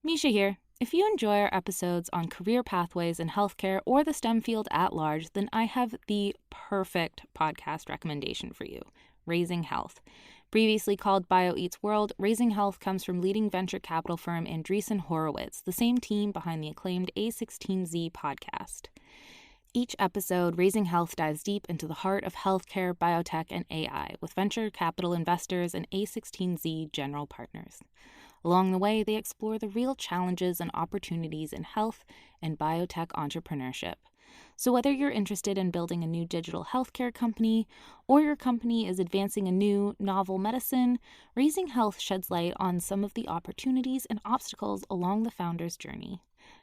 Misha here. If you enjoy our episodes on career pathways in healthcare or the STEM field at large, then I have the perfect podcast recommendation for you, Raising Health. Previously called BioEats World, Raising Health comes from leading venture capital firm Andreessen Horowitz, the same team behind the acclaimed A16Z podcast. Each episode, Raising Health dives deep into the heart of healthcare, biotech, and AI with venture capital investors and A16Z general partners. Along the way, they explore the real challenges and opportunities in health and biotech entrepreneurship. So whether you're interested in building a new digital healthcare company or your company is advancing a new, novel medicine, Raising Health sheds light on some of the opportunities and obstacles along the founder's journey.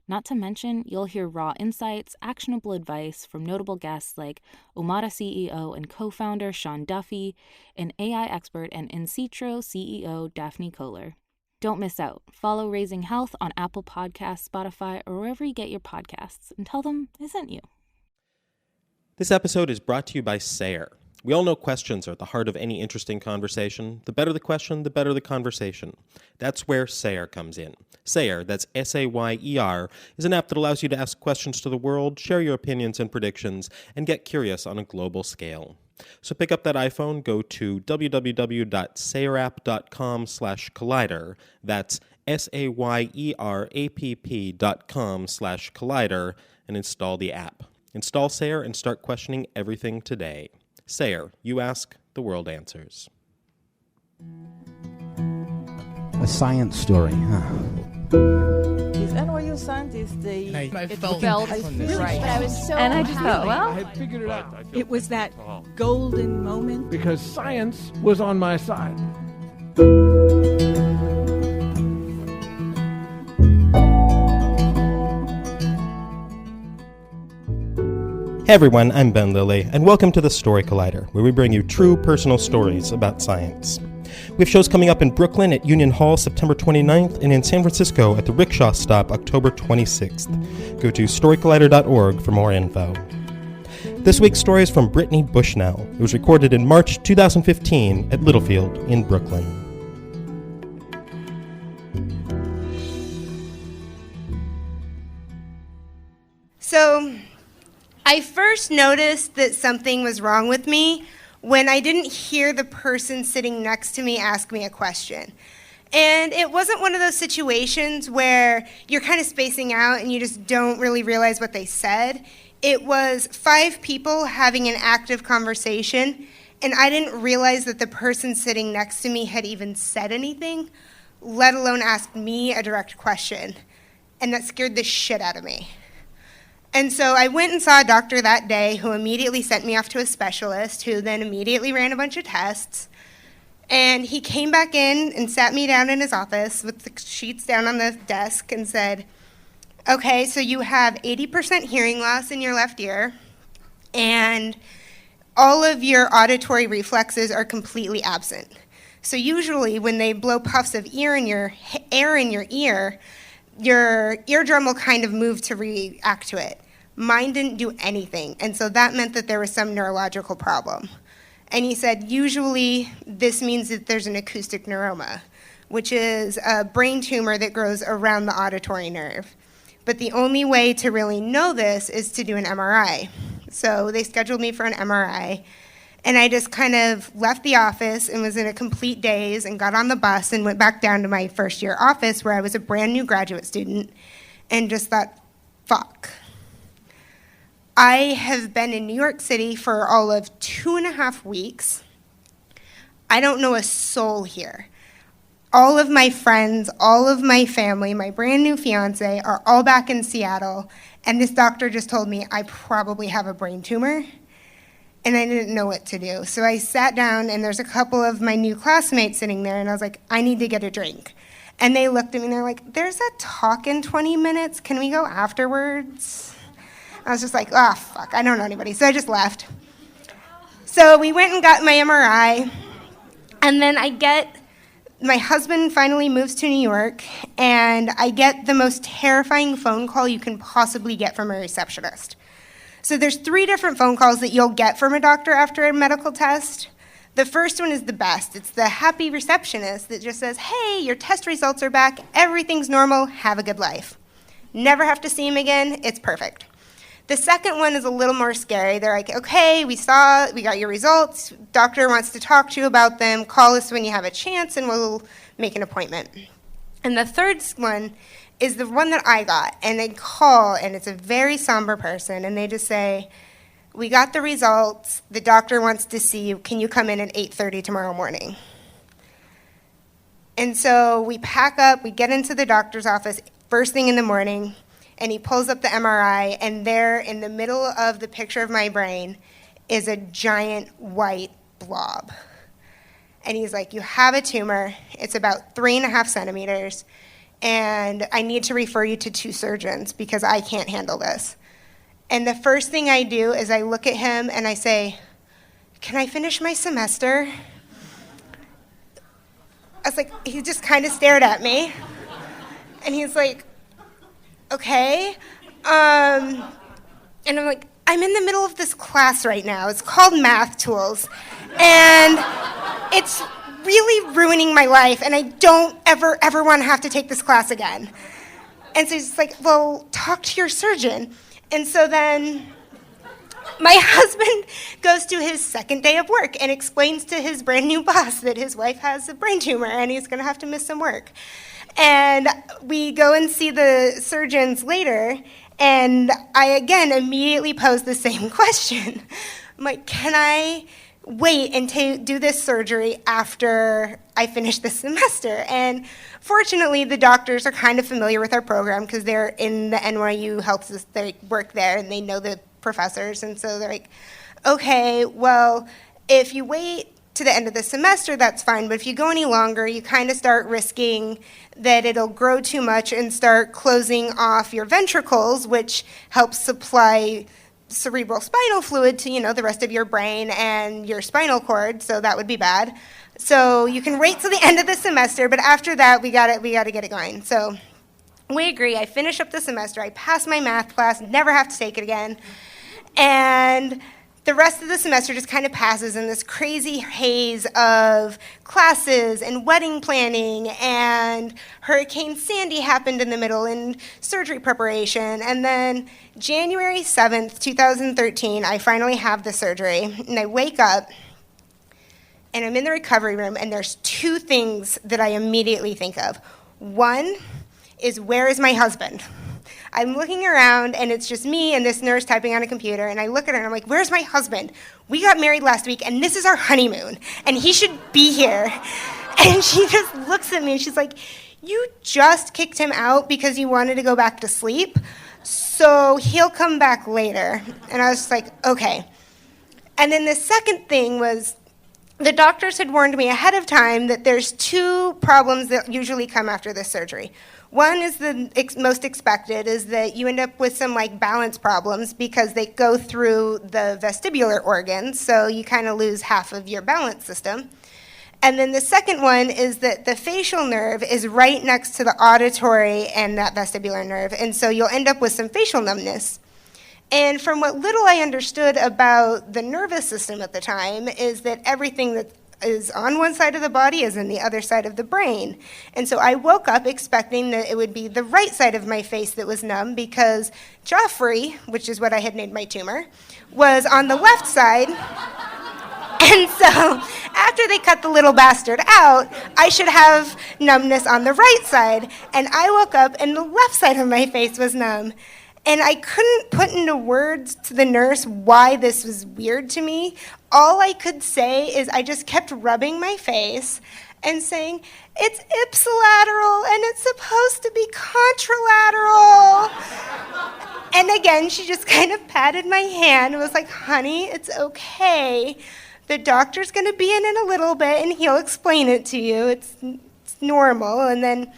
Not to mention, you'll hear raw insights, actionable advice from notable guests like Omada CEO and co-founder Sean Duffy, and AI expert and In Citro CEO Daphne Kohler. Don't miss out. Follow Raising Health on Apple Podcasts, Spotify, or wherever you get your podcasts, and tell them I sent you. This episode is brought to you by Sayer. We all know questions are at the heart of any interesting conversation. The better the question, the better the conversation. That's where Sayer comes in. Sayer, that's S-A-Y-E-R, is an app that allows you to ask questions to the world, share your opinions and predictions, and get curious on a global scale. So pick up that iPhone, go to www.sayerapp.com/collider. That's SAYERAPP.com/collider and install the app. Install Sayer and start questioning everything today. Sayer, you ask, the world answers. A science story, huh? These NYU scientists, I felt right. But I was so and I just thought, well, I had figured it out. It was that golden moment. Because science was on my side. Hey everyone, I'm Ben Lilly, and welcome to the Story Collider, where we bring you true personal stories about science. We have shows coming up in Brooklyn at Union Hall September 29th and in San Francisco at the Rickshaw Stop October 26th. Go to storycollider.org for more info. This week's story is from Brittany Bushnell. It was recorded in March 2015 at Littlefield in Brooklyn. So, I first noticed that something was wrong with me when I didn't hear the person sitting next to me ask me a question. And it wasn't one of those situations where you're kind of spacing out and you just don't really realize what they said. It was 5 people having an active conversation, and I didn't realize that the person sitting next to me had even said anything, let alone asked me a direct question. And that scared the shit out of me. And so I went and saw a doctor that day who immediately sent me off to a specialist who then immediately ran a bunch of tests. And he came back in and sat me down in his office with the sheets down on the desk and said, okay, so you have 80% hearing loss in your left ear, and all of your auditory reflexes are completely absent. So usually when they blow puffs of air in your ear, your eardrum will kind of move to react to it. Mine didn't do anything, and so that meant that there was some neurological problem. And he said, usually this means that there's an acoustic neuroma, which is a brain tumor that grows around the auditory nerve. But the only way to really know this is to do an MRI. So they scheduled me for an MRI, and I just kind of left the office and was in a complete daze and got on the bus and went back down to my first year office where I was a brand new graduate student and just thought, fuck. I have been in New York City for all of 2.5 weeks. I don't know a soul here. All of my friends, all of my family, my brand new fiance are all back in Seattle, and this doctor just told me I probably have a brain tumor, and I didn't know what to do. So I sat down, and there's a couple of my new classmates sitting there, and I was like, I need to get a drink. And they looked at me, and they're like, there's a talk in 20 minutes. Can we go afterwards? I was just like, fuck, I don't know anybody. So I just left. So we went and got my MRI, and then my husband finally moves to New York, and I get the most terrifying phone call you can possibly get from a receptionist. So there's 3 different phone calls that you'll get from a doctor after a medical test. The first one is the best. It's the happy receptionist that just says, hey, your test results are back, everything's normal, have a good life. Never have to see him again, it's perfect. The second one is a little more scary. They're like, okay, we got your results, doctor wants to talk to you about them, call us when you have a chance and we'll make an appointment. And the third one is the one that I got, and they call, and it's a very somber person, and they just say, we got the results, the doctor wants to see you, can you come in at 8:30 tomorrow morning? And so we pack up, we get into the doctor's office first thing in the morning, and he pulls up the MRI, and there in the middle of the picture of my brain is a giant white blob. And he's like, you have a tumor, it's about 3.5 centimeters, and I need to refer you to 2 surgeons because I can't handle this. And the first thing I do is I look at him and I say, can I finish my semester? I was like, he just kind of stared at me. And he's like, okay. And I'm like, I'm in the middle of this class right now. It's called Math Tools. And it's really ruining my life, and I don't ever want to have to take this class again. And so he's like, well, talk to your surgeon. And so then my husband goes to his second day of work and explains to his brand new boss that his wife has a brain tumor and he's going to have to miss some work. And we go and see the surgeons later, and I again immediately pose the same question. I'm like, can I wait and do this surgery after I finish this semester? And fortunately, the doctors are kind of familiar with our program because they're in the NYU health system, they work there, and they know the professors. And so they're like, okay, well, if you wait to the end of the semester, that's fine. But if you go any longer, you kind of start risking that it'll grow too much and start closing off your ventricles, which helps supply cerebral spinal fluid to, the rest of your brain and your spinal cord, so that would be bad. So you can wait till the end of the semester, but after that, we got to get it going. So we agree. I finish up the semester. I pass my math class, never have to take it again. And the rest of the semester just kind of passes in this crazy haze of classes and wedding planning, and Hurricane Sandy happened in the middle, and surgery preparation. And then January 7th, 2013, I finally have the surgery, and I wake up, and I'm in the recovery room, and there's 2 things that I immediately think of. One is, where is my husband? I'm looking around, and it's just me and this nurse typing on a computer, and I look at her, and I'm like, where's my husband? We got married last week, and this is our honeymoon, and he should be here. And she just looks at me, and she's like, you just kicked him out because you wanted to go back to sleep, so he'll come back later. And I was just like, okay. And then the second thing was, the doctors had warned me ahead of time that there's 2 problems that usually come after this surgery. One is the most expected, is that you end up with some balance problems because they go through the vestibular organs, so you kind of lose half of your balance system. And then the second one is that the facial nerve is right next to the auditory and that vestibular nerve, and so you'll end up with some facial numbness. And from what little I understood about the nervous system at the time is that everything that is on one side of the body is in the other side of the brain. And so I woke up expecting that it would be the right side of my face that was numb because Joffrey, which is what I had named my tumor, was on the left side. And so after they cut the little bastard out, I should have numbness on the right side. And I woke up and the left side of my face was numb. And I couldn't put into words to the nurse why this was weird to me. All I could say is I just kept rubbing my face and saying, it's ipsilateral and it's supposed to be contralateral. And again, she just kind of patted my hand and was like, honey, it's okay. The doctor's going to be in a little bit and he'll explain it to you. It's normal. And then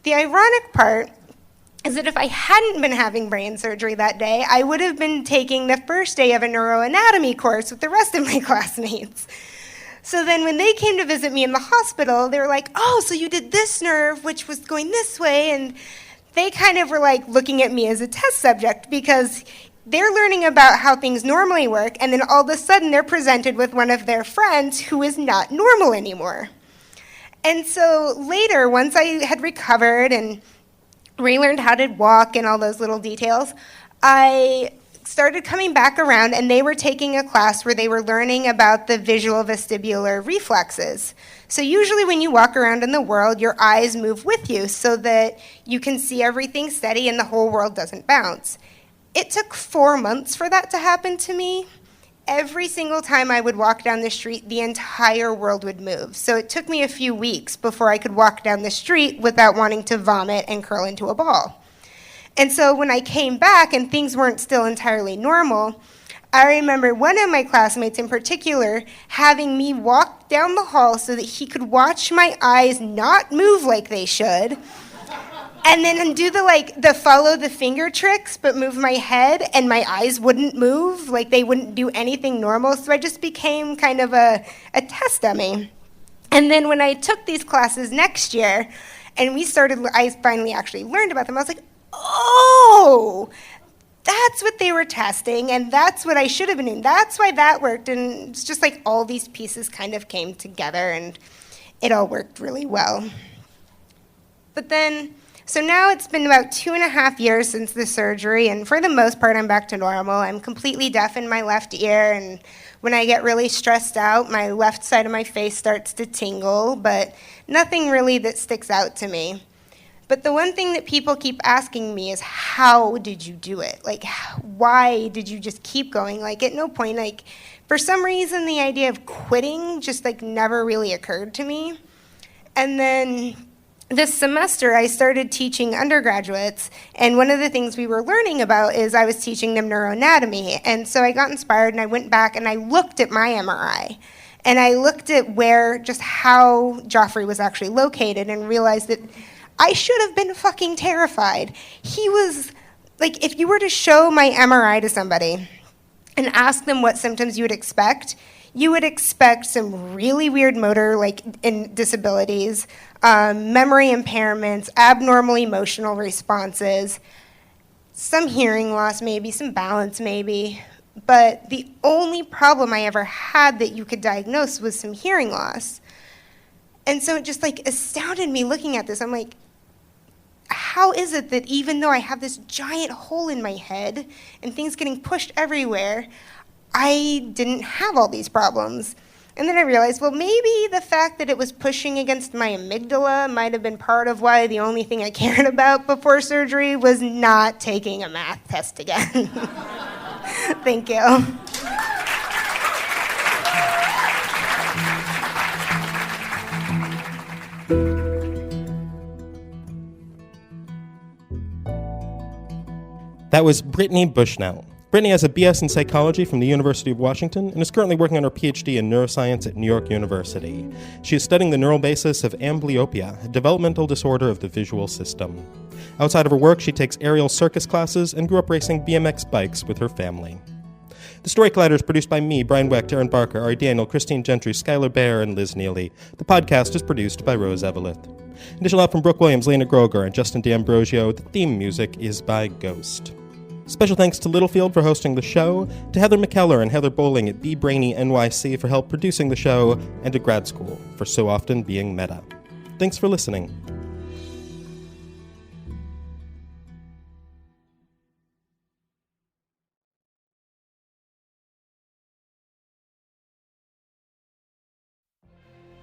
the ironic part is that if I hadn't been having brain surgery that day, I would have been taking the first day of a neuroanatomy course with the rest of my classmates. So then when they came to visit me in the hospital, they were like, oh, so you did this nerve, which was going this way, and they kind of were looking at me as a test subject because they're learning about how things normally work, and then all of a sudden they're presented with one of their friends who is not normal anymore. And so later, once I had recovered and relearned how to walk and all those little details, I started coming back around, and they were taking a class where they were learning about the visual vestibular reflexes. So usually when you walk around in the world, your eyes move with you so that you can see everything steady and the whole world doesn't bounce. It took 4 months for that to happen to me. Every single time I would walk down the street, the entire world would move. So it took me a few weeks before I could walk down the street without wanting to vomit and curl into a ball. And so when I came back and things weren't still entirely normal, I remember one of my classmates in particular having me walk down the hall so that he could watch my eyes not move like they should, and then do the follow the finger tricks, but move my head, and my eyes wouldn't move, like they wouldn't do anything normal. So I just became kind of a test dummy. And then when I took these classes next year, and I finally actually learned about them, I was like, oh, that's what they were testing, and that's what I should have been doing. That's why that worked. And it's just like all these pieces kind of came together, and it all worked really well. But then, so now it's been about 2.5 years since the surgery, and for the most part, I'm back to normal. I'm completely deaf in my left ear, and when I get really stressed out, my left side of my face starts to tingle, but nothing really that sticks out to me. But the one thing that people keep asking me is, how did you do it? Like, why did you just keep going? Like, at no point, like, for some reason, the idea of quitting just, like, never really occurred to me. And then this semester, I started teaching undergraduates, and one of the things we were learning about is I was teaching them neuroanatomy. And so I got inspired, and I went back, and I looked at my MRI. And I looked at how Joffrey was actually located and realized that I should have been fucking terrified. He was, like, if you were to show my MRI to somebody and ask them what symptoms you would expect some really weird motor, disabilities, memory impairments, abnormal emotional responses, some hearing loss maybe, some balance maybe. But the only problem I ever had that you could diagnose was some hearing loss. And so it just, astounded me looking at this. I'm like, how is it that even though I have this giant hole in my head and things getting pushed everywhere, I didn't have all these problems? And then I realized, well, maybe the fact that it was pushing against my amygdala might have been part of why the only thing I cared about before surgery was not taking a math test again. Thank you. That was Brittany Bushnell. Brittany has a BS in psychology from the University of Washington and is currently working on her PhD in neuroscience at New York University. She is studying the neural basis of amblyopia, a developmental disorder of the visual system. Outside of her work, she takes aerial circus classes and grew up racing BMX bikes with her family. The Story Collider is produced by me, Brian Wecht, Darren Barker, Ari Daniel, Christine Gentry, Skylar Baer, and Liz Neely. The podcast is produced by Rose Eveleth. Additional help from Brooke Williams, Lena Groger, and Justin D'Ambrosio. The theme music is by Ghost. Special thanks to Littlefield for hosting the show, to Heather McKellar and Heather Bowling at Be Brainy NYC for help producing the show, and to Grad School for so often being meta. Thanks for listening.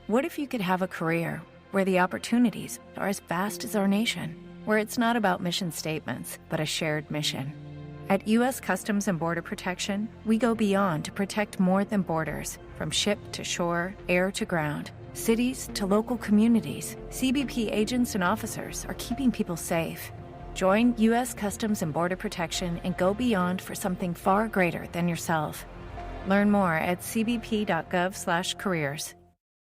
What if you could have a career where the opportunities are as vast as our nation, where it's not about mission statements, but a shared mission? At U.S. Customs and Border Protection, we go beyond to protect more than borders. From ship to shore, air to ground, cities to local communities, CBP agents and officers are keeping people safe. Join U.S. Customs and Border Protection and go beyond for something far greater than yourself. Learn more at cbp.gov/careers.